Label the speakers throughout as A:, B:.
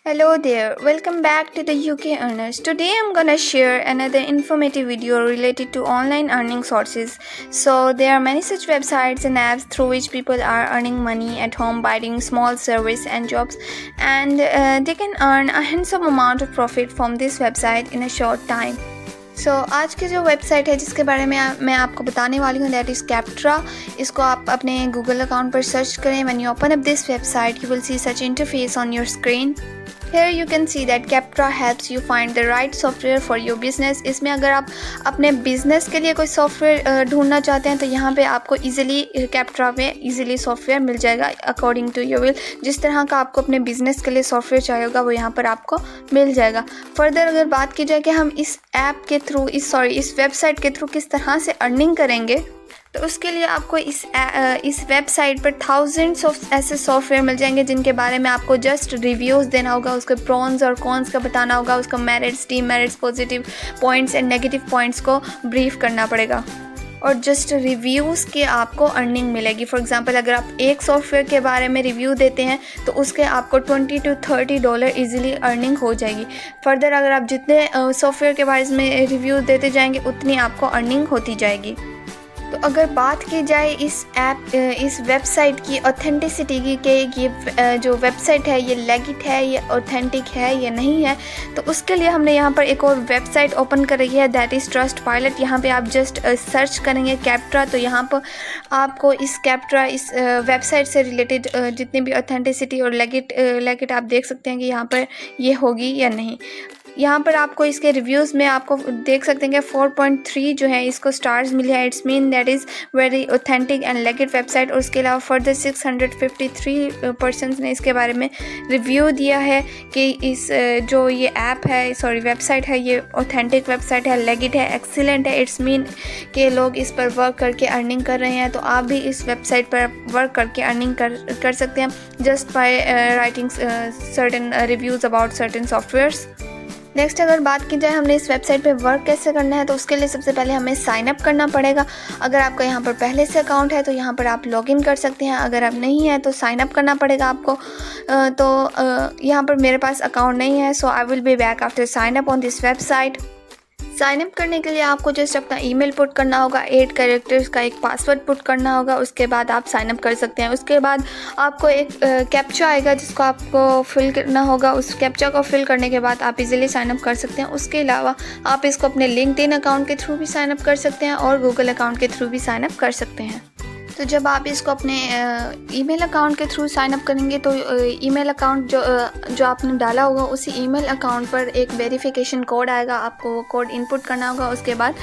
A: Hello there, welcome back to the UK Earners. Today I'm gonna share another informative video related to online earning sources. So there are many such websites and apps through which people are earning money at home by doing small service and jobs, and they can earn a handsome amount of profit from this website in a short time. आज की जो website है जिसके बारे में मैं आपको बताने वाली हूँ दैट इज़ कैप्ट्रा. इसको आप अपने गूगल अकाउंट पर सर्च करें. When you open up this website you will see such interface on your screen. Here you can see that Captra helps you find the right software for your business. इसमें अगर आप अपने business के लिए कोई software ढूंढना चाहते हैं तो यहाँ पे आपको इजीली कैप्ट्रा में इजीली सॉफ्टवेयर मिल जाएगा अकॉर्डिंग टू योर विल. जिस तरह का आपको अपने बिजनेस के लिए सॉफ्टवेयर चाहिए होगा वो यहाँ पर आपको मिल जाएगा. फर्दर अगर बात की जाए कि हम इस ऐप के थ्रू इस वेबसाइट के थ्रू किस तरह से अर्निंग करेंगे, तो उसके लिए आपको इस वेबसाइट पर थाउजेंड्स ऑफ ऐसे सॉफ्टवेयर मिल जाएंगे जिनके बारे में आपको जस्ट रिव्यूज़ देना होगा, उसके प्रॉन्स और कॉन्स का बताना होगा, उसका merits, demerits, positive points and negative points को ब्रीफ करना पड़ेगा और जस्ट रिव्यूज़ की आपको अर्निंग मिलेगी. फॉर एग्जांपल अगर आप एक सॉफ्टवेयर के बारे में रिव्यू देते हैं तो उसके आपको $20 to $30 इजीली अर्निंग हो जाएगी. फर्दर अगर आप जितने सॉफ्टवेयर के बारे में रिव्यू देते जाएंगे उतनी आपको अर्निंग होती जाएगी. तो अगर बात की जाए इस वेबसाइट की ऑथेंटिसिटी की कि ये जो वेबसाइट है ये लेगिट है, ये ऑथेंटिक है, ये नहीं है, तो उसके लिए हमने यहाँ पर एक और वेबसाइट ओपन कर रही है दैट इज़ ट्रस्टपाइलट. यहाँ पे आप जस्ट सर्च करेंगे कैप्ट्रा तो यहाँ पर आपको इस वेबसाइट से रिलेटेड जितनी भी ऑथेंटिसिटी और लेगिट आप देख सकते हैं कि यहाँ पर ये होगी या नहीं. यहाँ पर आपको इसके रिव्यूज़ में आपको देख सकते हैं कि 4.3 जो है इसको स्टार्स मिले हैं. It's mean that is very authentic and legit website. और उसके अलावा फर्दर 653 पर्सन्स ने इसके बारे में रिव्यू दिया है कि इस जो ये ऐप है वेबसाइट है ये ऑथेंटिक वेबसाइट है, लेगिट है, एक्सीलेंट है. इट्स मीन कि लोग इस पर वर्क करके अर्निंग कर रहे हैं. तो आप भी इस वेबसाइट पर वर्क करके अर्निंग कर सकते हैं just by writing certain reviews about certain softwares. Next अगर बात की जाए हमने इस वेबसाइट पे वर्क कैसे करना है तो उसके लिए सबसे पहले हमें साइन अप करना पड़ेगा. अगर आपका यहाँ पर पहले से अकाउंट है तो यहाँ पर आप लॉगिन कर सकते हैं. अगर आप नहीं है तो साइन अप करना पड़ेगा आपको. यहाँ पर मेरे पास अकाउंट नहीं है so I will be back after sign up on this website. Sign up करने के लिए आपको जस्ट अपना ईमेल पुट करना होगा, 8 कैरेक्टर्स का एक पासवर्ड पुट करना होगा. उसके बाद आप साइन अप कर सकते हैं. उसके बाद आपको एक कैप्चा आएगा जिसको आपको फिल करना होगा. उस कैप्चा को फिल करने के बाद आप इजीली साइन अप कर सकते हैं. उसके अलावा आप इसको अपने लिंक्डइन अकाउंट के थ्रू भी साइन अप कर सकते हैं और गूगल अकाउंट के थ्रू भी साइन अप कर सकते हैं. तो जब आप इसको अपने ईमेल अकाउंट के थ्रू साइन अप करेंगे तो ईमेल अकाउंट जो आपने डाला होगा उसी ईमेल अकाउंट पर एक वेरिफिकेशन कोड आएगा. आपको वो कोड इनपुट करना होगा. उसके बाद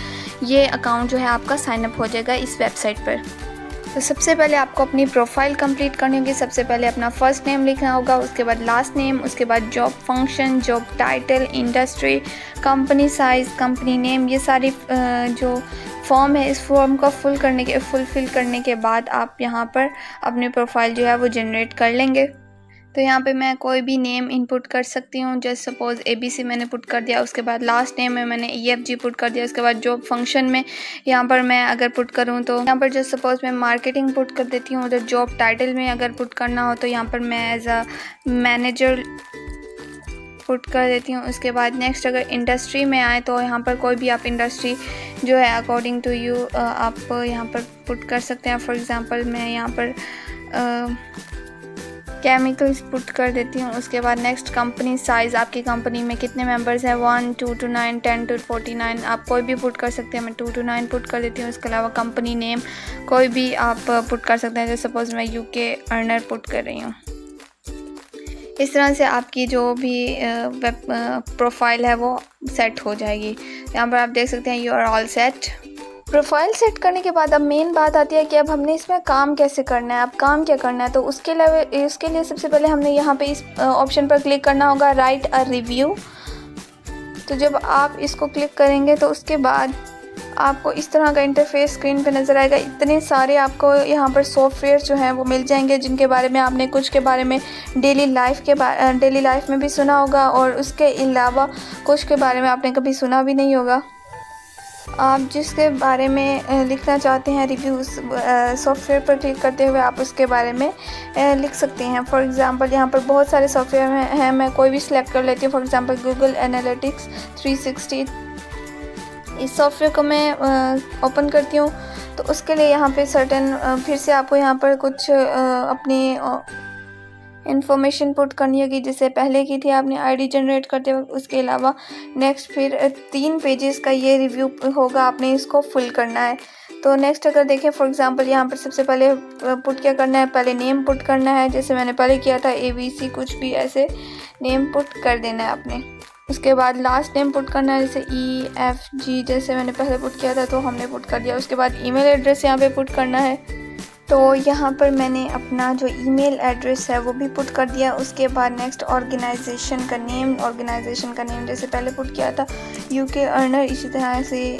A: ये अकाउंट जो है आपका साइन अप हो जाएगा इस वेबसाइट पर. तो सबसे पहले आपको अपनी प्रोफाइल कंप्लीट करनी होगी. सबसे पहले अपना फर्स्ट नेम लिखना होगा, उसके बाद लास्ट नेम, उसके बाद job function, job title, industry, company size, company name. ये सारी जो फॉर्म है इस फॉर्म को फुलफ़िल करने के बाद आप यहाँ पर अपनी प्रोफाइल जो है वो जनरेट कर लेंगे. तो यहाँ पे मैं कोई भी नेम इनपुट कर सकती हूँ. जस्ट सपोज़ ABC मैंने पुट कर दिया. उसके बाद लास्ट नेम में मैंने EFG पुट कर दिया. उसके बाद जॉब फंक्शन में यहाँ पर मैं अगर पुट करूँ तो यहाँ पर जस्ट सपोज़ मैं मार्केटिंग पुट कर देती हूँ. उधर जॉब टाइटल में अगर पुट करना हो तो यहाँ पर मैं एज अ मैनेजर पुट कर देती हूँ. उसके बाद नेक्स्ट अगर इंडस्ट्री में आए तो यहाँ पर कोई भी आप इंडस्ट्री जो है अकॉर्डिंग टू यू आप यहाँ पर पुट कर सकते हैं. फॉर एग्ज़ाम्पल मैं यहाँ पर केमिकल्स पुट कर देती हूँ. उसके बाद नेक्स्ट कंपनी साइज़, आपकी कंपनी में कितने मेंबर्स हैं, 1 2 to 9, 10 to 49, आप कोई भी पुट कर सकते हैं. मैं 2 to 9 पुट कर देती हूँ. उसके अलावा कंपनी नेम कोई भी आप पुट कर सकते हैं. जैसे सपोज़ मैं UK अर्नर पुट कर रही हूँ. इस तरह से आपकी जो भी वेब प्रोफाइल है वो सेट हो जाएगी. यहाँ पर आप देख सकते हैं you are all set. Profile set करने के बाद अब मेन बात आती है कि अब हमने इसमें काम कैसे करना है. अब काम क्या करना है तो उसके लिए सबसे पहले हमने यहाँ पे इस ऑप्शन पर क्लिक करना होगा, राइट अ रिव्यू. तो जब आप इसको क्लिक करेंगे तो उसके बाद आपको इस तरह का इंटरफेस स्क्रीन पे नज़र आएगा. इतने सारे आपको यहाँ पर सॉफ्टवेयर जो हैं वो मिल जाएंगे जिनके बारे में आपने कुछ के बारे में डेली लाइफ में भी सुना होगा और उसके अलावा कुछ के बारे में आपने कभी सुना भी नहीं होगा. आप जिसके बारे में लिखना चाहते हैं रिव्यू, उस सॉफ्टवेयर पर क्लिक करते हुए आप उसके बारे में लिख सकते हैं। फॉर एग्ज़ाम्पल यहाँ पर बहुत सारे सॉफ्टवेयर हैं, मैं कोई भी सिलेक्ट कर लेती हूँ। फॉर एग्ज़ाम्पल गूगल एनालिटिक्स 360, इस सॉफ्टवेयर को मैं ओपन करती हूँ। तो उसके लिए यहाँ पे सर्टेन फिर से आपको यहाँ पर कुछ अपनी इन्फॉर्मेशन पुट करनी होगी, जैसे पहले की थी आपने आईडी जनरेट करते वक्त। उसके अलावा नेक्स्ट फिर 3 पेजेस का ये रिव्यू होगा, आपने इसको फुल करना है। तो नेक्स्ट अगर देखें फॉर एग्जांपल यहाँ पर सबसे पहले पुट क्या करना है, पहले नेम पुट करना है, जैसे मैंने पहले किया था ABC, कुछ भी ऐसे नेम पुट कर देना है आपने। उसके बाद लास्ट नेम पुट करना है, जैसे EFG, जैसे मैंने पहले पुट किया था तो हमने पुट कर दिया। उसके बाद ईमेल एड्रेस यहाँ पे पुट करना है। तो यहाँ पर मैंने अपना जो ईमेल एड्रेस है वो भी पुट कर दिया। उसके बाद नेक्स्ट ऑर्गेनाइजेशन का नेम जैसे पहले पुट किया था UK अर्नर, इसी तरह से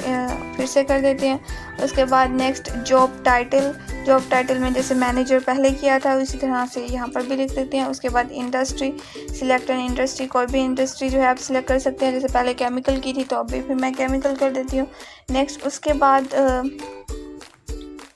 A: फिर से कर देते हैं। उसके बाद नेक्स्ट जॉब टाइटल में जैसे मैनेजर पहले किया था उसी तरह से यहाँ पर भी लिख देते हैं। उसके बाद इंडस्ट्री, सिलेक्ट एन इंडस्ट्री, कोई भी इंडस्ट्री जो है आप सिलेक्ट कर सकते हैं, जैसे पहले केमिकल की थी तो अभी फिर मैं केमिकल कर देती हूँ। नेक्स्ट उसके बाद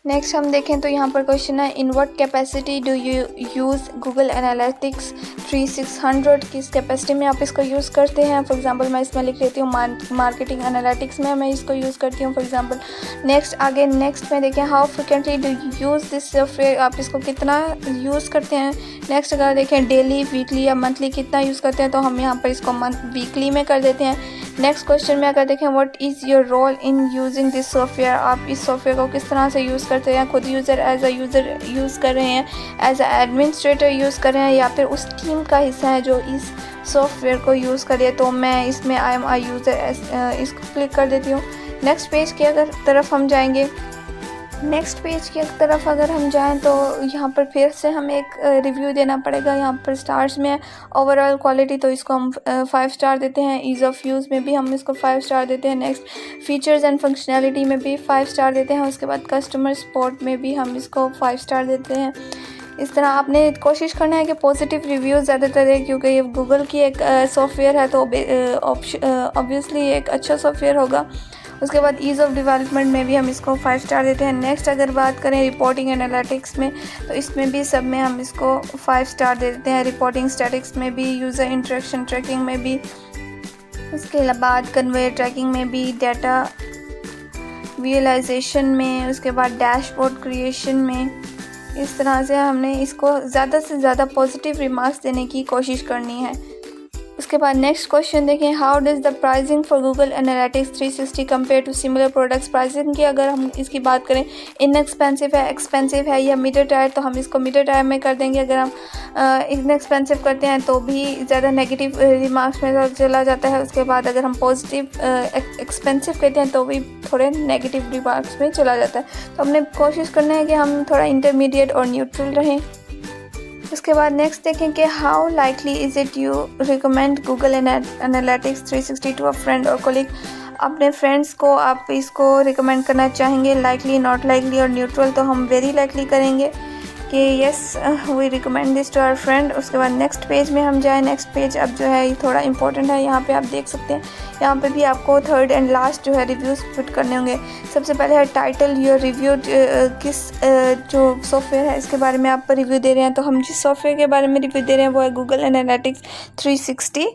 A: नेक्स्ट हम देखें तो यहाँ पर क्वेश्चन है, in what capacity do you use Google analytics 3600, किस कैपेसिटी में आप इसको यूज़ करते हैं। फॉर एग्जांपल मैं इसमें लिख लेती हूँ मार्केटिंग एनालिटिक्स में मैं इसको यूज़ करती हूँ फॉर एग्जांपल। नेक्स्ट में देखें, how frequently do you use this software, आप इसको कितना यूज़ करते हैं। नेक्स्ट अगर देखें डेली, वीकली या मंथली कितना यूज़ करते हैं, तो हम यहाँ पर इसको वीकली में कर देते हैं। नेक्स्ट क्वेश्चन में अगर देखें, what is your role in using this software, आप इस सॉफ्टवेयर को किस तरह से यूज़ करते हैं, खुद user as a user use कर रहे हैं, एज अ एडमिनिस्ट्रेटर यूज़ कर रहे हैं, या फिर उस टीम का हिस्सा है जो इस सॉफ्टवेयर को यूज़ करे। तो मैं इसमें आई एम आई यूज़र इसको क्लिक कर देती हूँ। नेक्स्ट पेज की अगर तरफ हम जाएंगे, अगर हम जाएं तो यहाँ पर फिर से हमें एक रिव्यू देना पड़ेगा। यहाँ पर स्टार्स में ओवरऑल क्वालिटी, तो इसको हम 5 स्टार देते हैं। ईज़ ऑफ यूज़ में भी हम इसको 5 स्टार देते हैं। नेक्स्ट फीचर्स एंड फंक्शनैलिटी में भी 5 स्टार देते हैं। उसके बाद कस्टमर सपोर्ट में भी हम इसको 5 स्टार देते हैं। इस तरह आपने कोशिश करना है कि पॉजिटिव रिव्यूज़ ज़्यादातर दें, क्योंकि ये गूगल की एक सॉफ्टवेयर है तो ऑब्वियसली एक अच्छा सॉफ्टवेयर होगा। उसके बाद ईज़ ऑफ डेवलपमेंट में भी हम इसको 5 स्टार देते हैं। नेक्स्ट अगर बात करें रिपोर्टिंग एनालिटिक्स में, तो इसमें भी सब में हम इसको 5 स्टार दे देते हैं। रिपोर्टिंग स्टैटिक्स में भी, यूज़र इंटरेक्शन ट्रैकिंग में भी, उसके बाद कन्वेयर ट्रैकिंग में भी, डाटा विजुअलाइजेशन में, उसके बाद डैशबोर्ड क्रिएशन में। इस तरह से हमने इसको ज़्यादा से ज़्यादा पॉजिटिव रिमार्क्स देने की कोशिश करनी है। उसके बाद नेक्स्ट क्वेश्चन देखें, how does the pricing for Google Analytics 360 compare to similar products. Pricing की अगर हम इसकी बात करें, इनएक्सपेंसिव है, एक्सपेंसिव है या मिडल टायर, तो हम इसको मिडल टायर में कर देंगे। अगर हम इनएक्सपेंसिव करते हैं तो भी ज़्यादा नेगेटिव रिमार्क्स में चला जाता है। उसके बाद अगर हम पॉजिटिव एक्सपेंसिव करते हैं तो भी थोड़े नेगेटिव रिमार्क्स में चला जाता है। तो हमने कोशिश करना है कि हम थोड़ा इंटरमीडिएट और न्यूट्रल रहें। उसके बाद नेक्स्ट देखें कि how likely is it you recommend Google Analytics 360 to a friend और कोलीग। अपने फ्रेंड्स को आप इसको रिकमेंड करना चाहेंगे, लाइकली, नॉट लाइकली और न्यूट्रल, तो हम वेरी लाइकली करेंगे कि yes we recommend this to our friend. उसके बाद नेक्स्ट पेज में हम जाएँ। नेक्स्ट पेज अब जो है ये थोड़ा इंपॉर्टेंट है, यहाँ पे आप देख सकते हैं। यहाँ पे भी आपको थर्ड एंड लास्ट जो है रिव्यूज़ पुट करने होंगे। सबसे पहले है टाइटल, योर रिव्यू, किस जो सॉफ्टवेयर है इसके बारे में आप रिव्यू दे रहे हैं। तो हम जिस सॉफ्टवेयर के बारे में रिव्यू दे रहे हैं वो है गूगल एनालिटिक्स 360।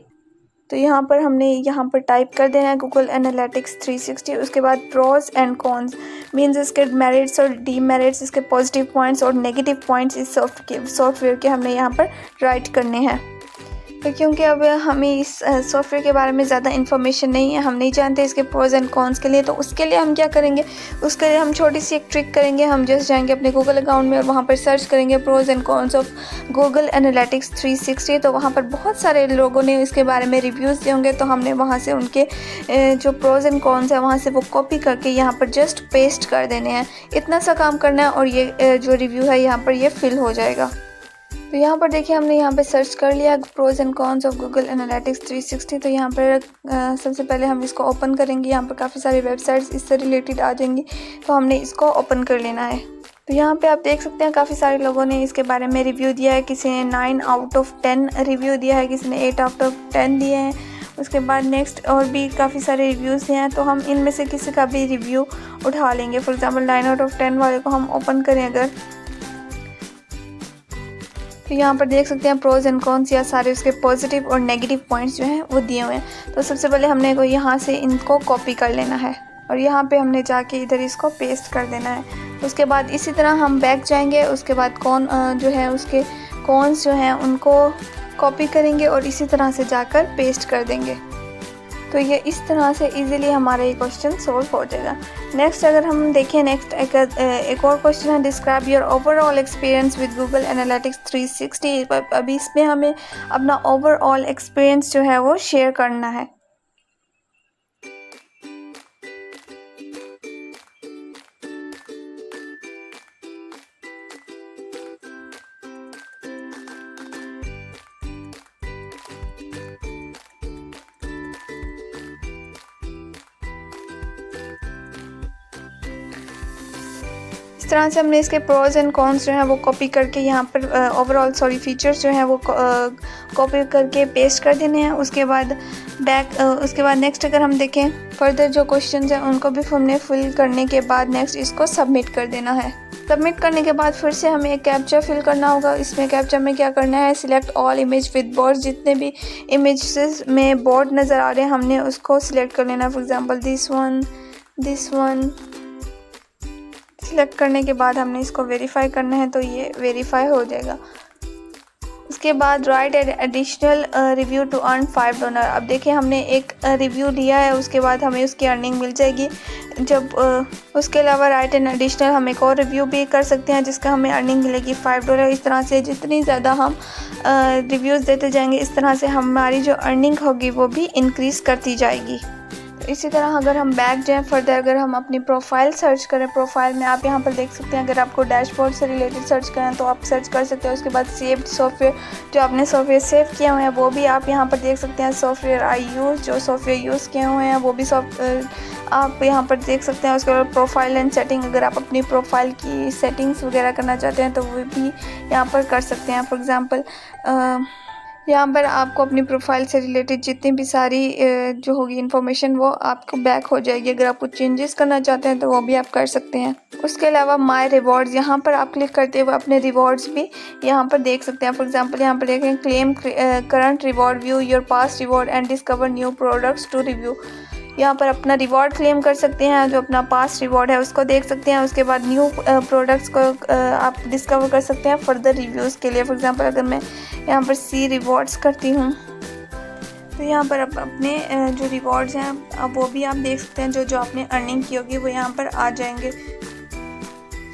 A: तो यहाँ पर हमने टाइप कर देना है गूगल एनालिटिक्स 360। उसके बाद प्रोज एंड कॉन्स मीन्स इसके मेरिट्स और डीमेरिट्स, इसके पॉजिटिव पॉइंट्स और नेगेटिव पॉइंट्स इस सॉफ्टवेयर के हमने यहाँ पर राइट करने हैं। तो क्योंकि अब हमें इस सॉफ्टवेयर के बारे में ज़्यादा इन्फॉर्मेशन नहीं है, हम नहीं जानते इसके प्रोज एंड कॉन्स के लिए, तो उसके लिए हम क्या करेंगे, उसके लिए हम छोटी सी एक ट्रिक करेंगे। हम जस्ट जाएंगे अपने गूगल अकाउंट में और वहाँ पर सर्च करेंगे pros and cons of Google Analytics 360। तो वहाँ पर बहुत सारे लोगों ने इसके बारे में रिव्यूज़ दिए होंगे, तो हमने वहाँ से उनके जो प्रोज एंड कॉन्स है वहाँ से वो कॉपी करके यहाँ पर जस्ट पेस्ट कर देने हैं। इतना सा काम करना है और ये जो रिव्यू है यहाँ पर ये फिल हो जाएगा। तो यहाँ पर देखिए हमने यहाँ पे सर्च कर लिया pros and cons of Google Analytics 360। तो यहाँ पर सबसे पहले हम इसको ओपन करेंगे। यहाँ पर काफ़ी सारी वेबसाइट्स इससे रिलेटेड आ जाएंगी, तो हमने इसको ओपन कर लेना है। तो यहाँ पे आप देख सकते हैं काफ़ी सारे लोगों ने इसके बारे में रिव्यू दिया है। किसी ने 9 आउट ऑफ 10 रिव्यू दिया है, किसी ने 8 आउट ऑफ 10 दिए हैं। उसके बाद नेक्स्ट और भी काफ़ी सारे रिव्यूज़ हैं, तो हम इनमें से किसी का भी रिव्यू उठा लेंगे। फॉर एग्ज़ाम्पल 9 आउट ऑफ 10 वाले को हम ओपन करें अगर, तो यहाँ पर देख सकते हैं प्रोज एंड कॉन्स या सारे उसके पॉजिटिव और नेगेटिव पॉइंट्स जो हैं वो दिए हुए हैं। तो सबसे पहले हमने को यहाँ से इनको कॉपी कर लेना है और यहाँ पे हमने जाके इधर इसको पेस्ट कर देना है। उसके बाद इसी तरह हम बैक जाएंगे, उसके बाद जो है उसके कॉन्स जो हैं उनको कॉपी करेंगे और इसी तरह से जाकर पेस्ट कर देंगे। तो ये इस तरह से इजीली हमारा ये क्वेश्चन सॉल्व हो जाएगा। नेक्स्ट अगर हम देखें, नेक्स्ट एक और क्वेश्चन है, describe your overall experience with Google Analytics 360। अभी इसमें हमें अपना ओवरऑल एक्सपीरियंस जो है वो शेयर करना है। इस तरह से हमने इसके प्रोज एंड कॉन्स जो हैं वो कॉपी करके यहाँ पर ओवरऑल फीचर्स जो हैं वो कॉपी करके पेस्ट कर देने हैं। उसके बाद नेक्स्ट अगर हम देखें फर्दर जो क्वेश्चंस हैं उनको भी हमने फिल करने के बाद नेक्स्ट इसको सबमिट कर देना है। सबमिट करने के बाद फिर से हमें एक कैप्चा फिल करना होगा। इसमें कैप्चा में क्या करना है, select all image with board, जितने भी इमेजेस में बोर्ड नज़र आ रहे हैं हमने उसको सिलेक्ट कर लेना। For example this one select करने के बाद हमने इसको वेरीफाई करना है, तो ये वेरीफाई हो जाएगा। उसके बाद write additional review to earn $5। अब देखिए हमने एक रिव्यू दिया है, उसके बाद हमें उसकी अर्निंग मिल जाएगी। जब उसके अलावा राइट एंड एडिशनल हम एक और रिव्यू भी कर सकते हैं जिसका हमें अर्निंग मिलेगी $5। इस तरह से जितनी ज़्यादा हम रिव्यूज़ देते जाएंगे इस तरह से हमारी जो अर्निंग होगी वो भी इंक्रीज़ करती जाएगी। इसी तरह अगर हम बैक जाएं फर्दर, अगर हम अपनी प्रोफाइल सर्च करें, प्रोफाइल में आप यहाँ पर देख सकते हैं, अगर आपको डैशबोर्ड से रिलेटेड सर्च करें तो आप सर्च कर सकते हैं। उसके बाद सेव्ड सॉफ्टवेयर, जो आपने सॉफ्टवेयर सेव किए हुए हैं वो भी आप यहाँ पर देख सकते हैं। सॉफ्टवेयर आई यूज़, जो सॉफ्टवेयर यूज़ किए हुए हैं वो भी आप यहाँ पर देख सकते हैं। उसके बाद प्रोफाइल एंड सेटिंग, अगर आप अपनी प्रोफाइल की सेटिंग्स वगैरह करना चाहते हैं तो वो भी यहाँ पर कर सकते हैं। फॉर एग्ज़ाम्पल यहाँ पर आपको अपनी प्रोफाइल से रिलेटेड जितनी भी सारी जो होगी इन्फॉर्मेशन वो आपको बैक हो जाएगी। अगर आप कुछ चेंजेस करना चाहते हैं तो वो भी आप कर सकते हैं। उसके अलावा माय रिवॉर्ड्स, यहाँ पर आप क्लिक करते हुए अपने रिवॉर्ड्स भी यहाँ पर देख सकते हैं। फॉर एग्जांपल यहाँ पर देखें claim current reward, view your past reward and discover new products to review. यहाँ पर अपना रिवॉर्ड क्लेम कर सकते हैं, जो अपना पास्ट रिवॉर्ड है उसको देख सकते हैं। उसके बाद न्यू प्रोडक्ट्स को आप डिस्कवर कर सकते हैं फर्दर रिव्यूज़ के लिए। फॉर एग्जांपल अगर मैं यहाँ पर सी रिवॉर्ड्स करती हूँ तो यहाँ पर अपने जो रिवॉर्ड्स हैं अब वो भी आप देख सकते हैं। जो आपने अर्निंग की होगी वो यहाँ पर आ जाएंगे।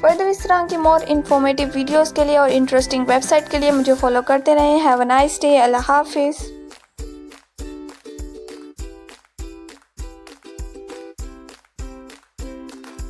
A: फर्दर इस तरह की मोर इन्फॉर्मेटिव वीडियोज़ के लिए और इंटरेस्टिंग वेबसाइट के लिए मुझे फॉलो करते रहें। Have a nice day. अल्लाह हाफिज़।